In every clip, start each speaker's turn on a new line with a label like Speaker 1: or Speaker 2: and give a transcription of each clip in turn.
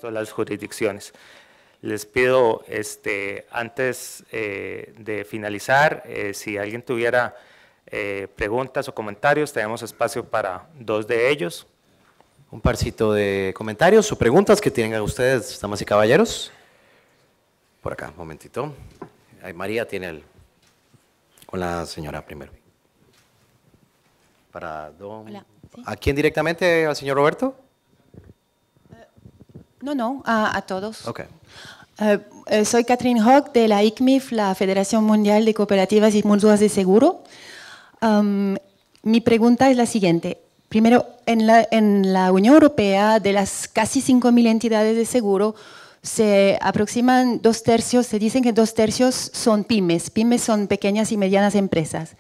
Speaker 1: resto de las jurisdicciones. Les pido, antes de finalizar, si alguien tuviera preguntas o comentarios, tenemos espacio para 2 de ellos.
Speaker 2: Un parcito de comentarios o preguntas que tengan ustedes, damas y caballeros. Por acá, un momentito. Ahí María tiene con la señora primero.
Speaker 3: Hola, ¿sí?
Speaker 2: ¿A quién directamente? ¿Al señor Roberto?
Speaker 3: No, a todos.
Speaker 2: Ok.
Speaker 3: Soy Catherine Hock de la ICMIF, la Federación Mundial de Cooperativas y Mutuas de Seguro. Mi pregunta es la siguiente. Primero, en la Unión Europea, de las casi 5.000 entidades de seguro, se aproximan 2/3, se dicen que 2/3 son pymes. Pymes son pequeñas y medianas empresas.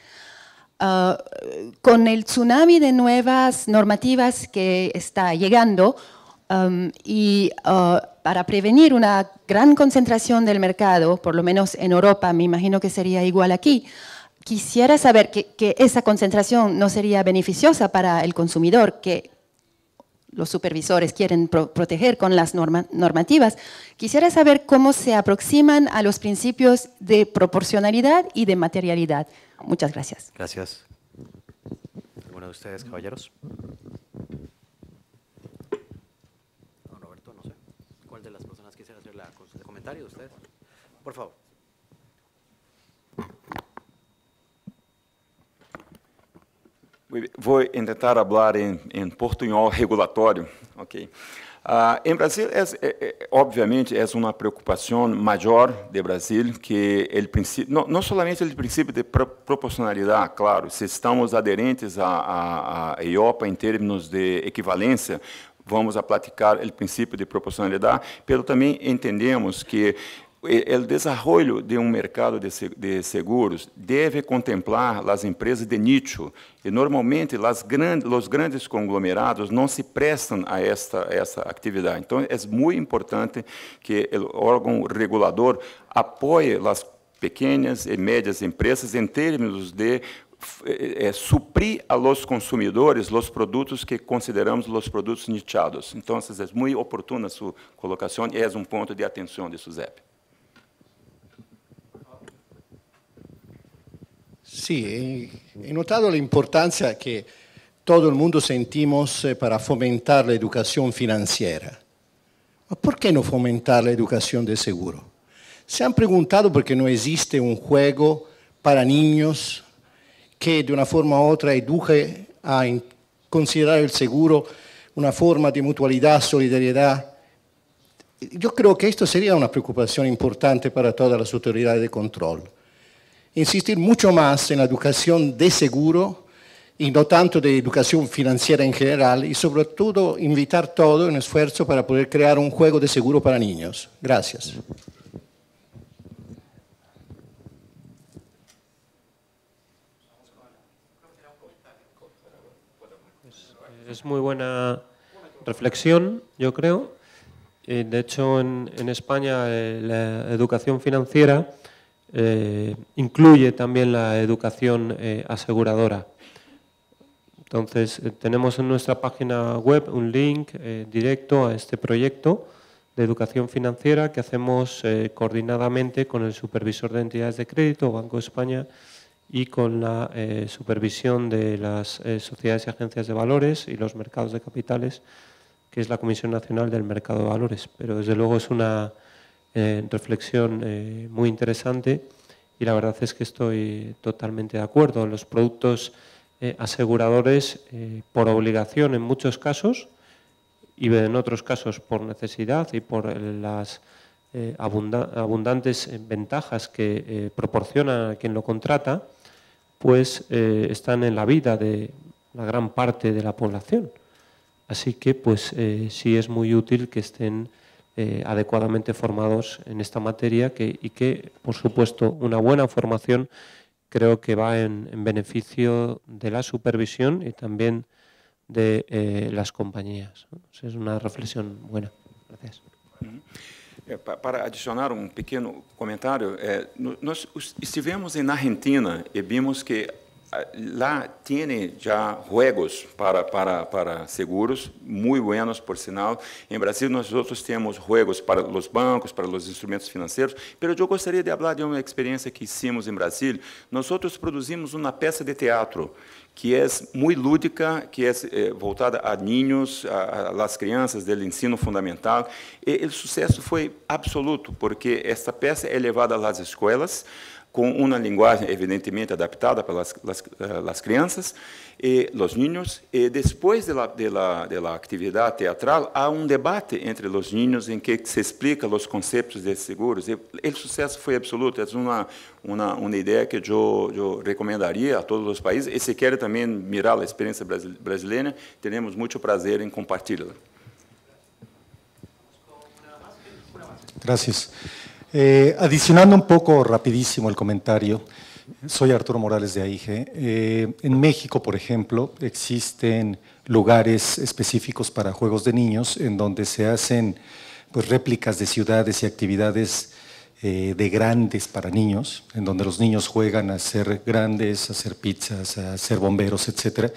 Speaker 3: Con el tsunami de nuevas normativas que está llegando para prevenir una gran concentración del mercado, por lo menos en Europa, me imagino que sería igual aquí, quisiera saber que esa concentración no sería beneficiosa para el consumidor, que los supervisores quieren proteger con las normativas. Quisiera saber cómo se aproximan a los principios de proporcionalidad y de materialidad. Muchas gracias.
Speaker 2: Gracias. ¿Alguno de ustedes, caballeros? No, Roberto, no sé. ¿Cuál de las personas quisiera hacer el comentario de ustedes? Por favor.
Speaker 4: Vou tentar falar em portunhol regulatório, ok? Em Brasil, obviamente, é uma preocupação maior de Brasil que o princípio, não somente o princípio de proporcionalidade, claro, se estamos aderentes à EIOPA em termos de equivalência, vamos a platicar o princípio de proporcionalidade, mas também entendemos que o desenvolvimento de mercado de seguros deve contemplar as empresas de nicho e normalmente os grandes conglomerados não se prestam a essa atividade. Então, é muito importante que o órgão regulador apoie as pequenas e médias empresas em termos de suprir a los consumidores os produtos que consideramos os produtos nichados. Então, é muito oportuna a sua colocação e é ponto de atenção de SUSEP.
Speaker 5: Sí, he notado la importancia que todo el mundo sentimos para fomentar la educación financiera. ¿Por qué no fomentar la educación de seguro? ¿Se han preguntado por qué no existe un juego para niños que de una forma u otra eduque a considerar el seguro una forma de mutualidad, solidaridad? Yo creo que esto sería una preocupación importante para todas las autoridades de control. Insistir mucho más en la educación de seguro y no tanto de educación financiera en general y sobre todo invitar todo en esfuerzo para poder crear un juego de seguro para niños. Gracias.
Speaker 6: Es muy buena reflexión, yo creo. De hecho, en España la educación financiera incluye también la educación aseguradora. Entonces, tenemos en nuestra página web un link directo a este proyecto de educación financiera que hacemos coordinadamente con el supervisor de entidades de crédito, Banco de España, y con la supervisión de las sociedades y agencias de valores y los mercados de capitales, que es la Comisión Nacional del Mercado de Valores. Pero, desde luego, es una reflexión muy interesante y la verdad es que estoy totalmente de acuerdo. Los productos aseguradores por obligación en muchos casos y en otros casos por necesidad y por las abundantes ventajas que proporciona a quien lo contrata, pues están en la vida de la gran parte de la población. Así que pues sí es muy útil que estén adecuadamente formados en esta materia y que, por supuesto, una buena formación creo que va en beneficio de la supervisión y también de las compañías. Es una reflexión buena. Gracias.
Speaker 4: Para adicionar pequeno comentário, nós estivemos na Argentina e vimos que lá tiene já juegos para seguros, muy buenos, por sinal. Em Brasil, nós temos juegos para os bancos, para os instrumentos financeiros, mas eu gostaria de falar de uma experiência que hicimos em Brasil. Nós produzimos uma peça de teatro que é muito lúdica, que é voltada a niños, a crianças do ensino fundamental. E o sucesso foi absoluto, porque esta peça é levada às escolas, com uma linguagem evidentemente adaptada para as crianças e os niños, e depois da atividade teatral há debate entre os niños em que se explica os conceitos de seguros, e o sucesso foi absoluto. É uma ideia que eu recomendaria a todos os países, e se quer também mirar a experiência brasileira, teremos muito prazer em compartilhá-la.
Speaker 7: Gracias. Adicionando un poco rapidísimo el comentario, soy Arturo Morales de AIGE. En México, por ejemplo, existen lugares específicos para juegos de niños en donde se hacen pues, réplicas de ciudades y actividades de grandes para niños, en donde los niños juegan a ser grandes, a hacer pizzas, a ser bomberos, etc.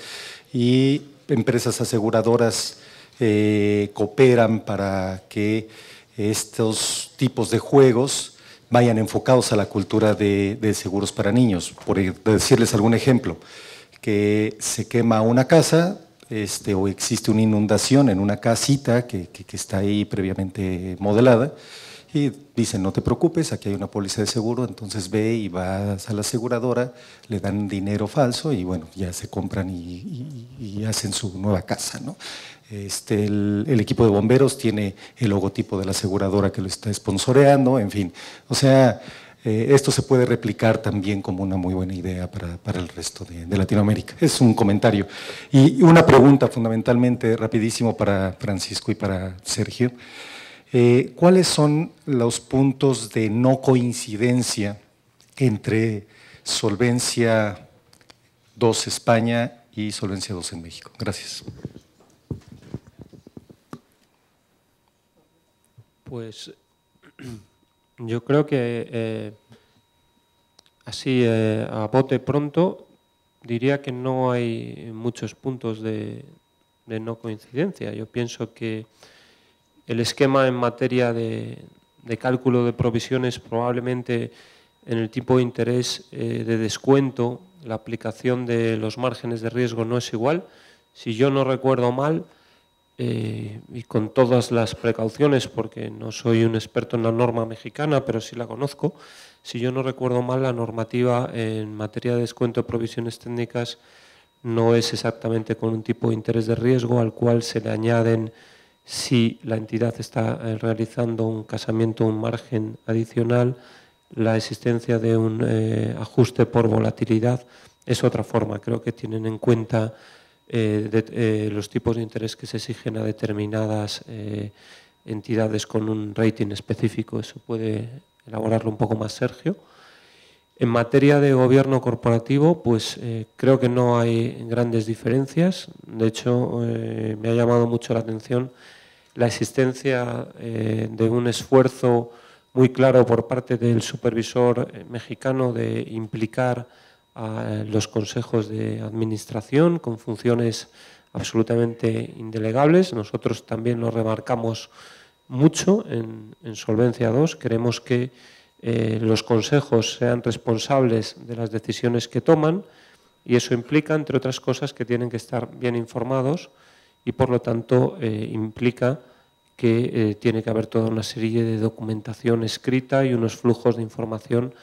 Speaker 7: Y empresas aseguradoras cooperan para que estos tipos de juegos vayan enfocados a la cultura de seguros para niños. Por decirles algún ejemplo, que se quema una casa o existe una inundación en una casita que está ahí previamente modelada, y dicen, no te preocupes, aquí hay una póliza de seguro, entonces ve y vas a la aseguradora, le dan dinero falso y bueno, ya se compran y hacen su nueva casa, ¿no? El equipo de bomberos tiene el logotipo de la aseguradora que lo está sponsoreando, en fin. O sea, esto se puede replicar también como una muy buena idea para el resto de Latinoamérica. Es un comentario. Y una pregunta fundamentalmente, rapidísimo para Francisco y para Sergio. ¿Cuáles son los puntos de no coincidencia entre Solvencia II España y Solvencia II en México? Gracias.
Speaker 6: Pues yo creo que así a bote pronto diría que no hay muchos puntos de no coincidencia. Yo pienso que el esquema en materia de cálculo de provisiones probablemente en el tipo de interés de descuento, la aplicación de los márgenes de riesgo no es igual. Si yo no recuerdo mal, y con todas las precauciones, porque no soy un experto en la norma mexicana, pero sí la conozco, si yo no recuerdo mal, la normativa en materia de descuento de provisiones técnicas no es exactamente con un tipo de interés de riesgo al cual se le añaden, si la entidad está realizando un casamiento, un margen adicional, la existencia de un ajuste por volatilidad. Es otra forma, creo que tienen en cuenta los tipos de interés que se exigen a determinadas entidades con un rating específico. Eso puede elaborarlo un poco más Sergio. En materia de gobierno corporativo, pues creo que no hay grandes diferencias. De hecho, me ha llamado mucho la atención la existencia de un esfuerzo muy claro por parte del supervisor mexicano de implicar a los consejos de administración con funciones absolutamente indelegables. Nosotros también lo remarcamos mucho en Solvencia II. Queremos que los consejos sean responsables de las decisiones que toman, y eso implica, entre otras cosas, que tienen que estar bien informados y, por lo tanto, implica que tiene que haber toda una serie de documentación escrita y unos flujos de información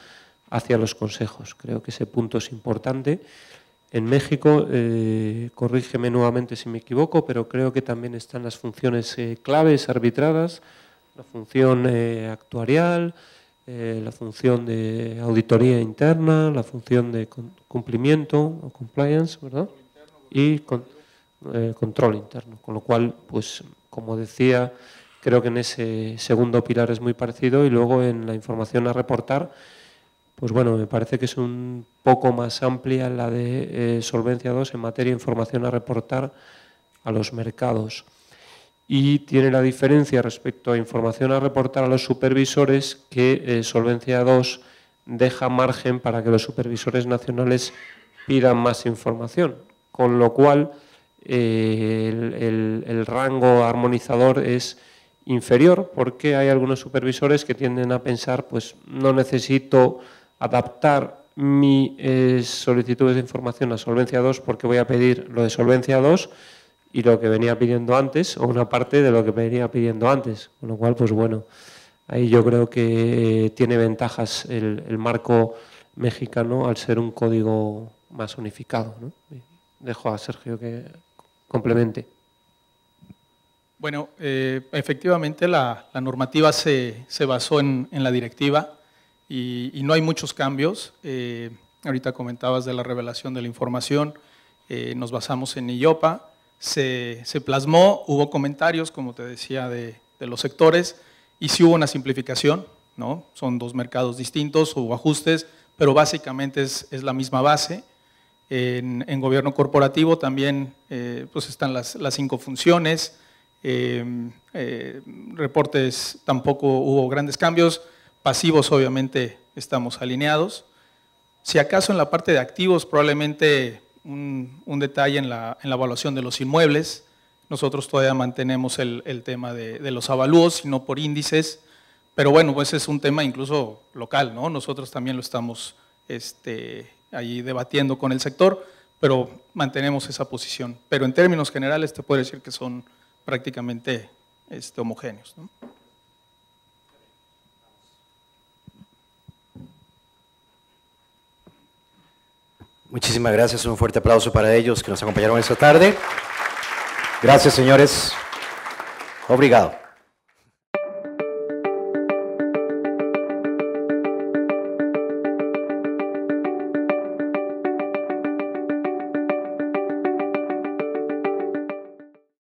Speaker 6: hacia los consejos. Creo que ese punto es importante. En México, corrígeme nuevamente si me equivoco, pero creo que también están las funciones claves arbitradas, la función actuarial, la función de auditoría interna, la función de cumplimiento o compliance, ¿verdad? Y control interno. Con lo cual, pues, como decía, creo que en ese segundo pilar es muy parecido, y luego en la información a reportar, pues bueno, me parece que es un poco más amplia la de Solvencia II en materia de información a reportar a los mercados. Y tiene la diferencia respecto a información a reportar a los supervisores que Solvencia II deja margen para que los supervisores nacionales pidan más información, con lo cual el rango armonizador es inferior, porque hay algunos supervisores que tienden a pensar, pues no necesito adaptar mi solicitud de información a Solvencia 2 porque voy a pedir lo de Solvencia 2 y lo que venía pidiendo antes, o una parte de lo que venía pidiendo antes, con lo cual, pues bueno, ahí yo creo que tiene ventajas el marco mexicano al ser un código más unificado, ¿no? Dejo a Sergio que complemente.
Speaker 8: Bueno, efectivamente la normativa se basó en la directiva y no hay muchos cambios. Ahorita comentabas de la revelación de la información, nos basamos en IOPA, se plasmó, hubo comentarios, como te decía, de los sectores y sí hubo una simplificación, ¿no? Son dos mercados distintos, hubo ajustes, pero básicamente es la misma base. En gobierno corporativo también pues están las 5 funciones. Reportes tampoco hubo grandes cambios, pasivos obviamente estamos alineados. Si acaso en la parte de activos probablemente un detalle en la evaluación de los inmuebles, nosotros todavía mantenemos el tema de los avalúos y no por índices, pero bueno, pues es un tema incluso local, ¿no? Nosotros también lo estamos ahí debatiendo con el sector, pero mantenemos esa posición. Pero en términos generales te puedo decir que son prácticamente homogéneos, ¿no?
Speaker 2: Muchísimas gracias, un fuerte aplauso para ellos que nos acompañaron esta tarde. Gracias, señores. Obrigado.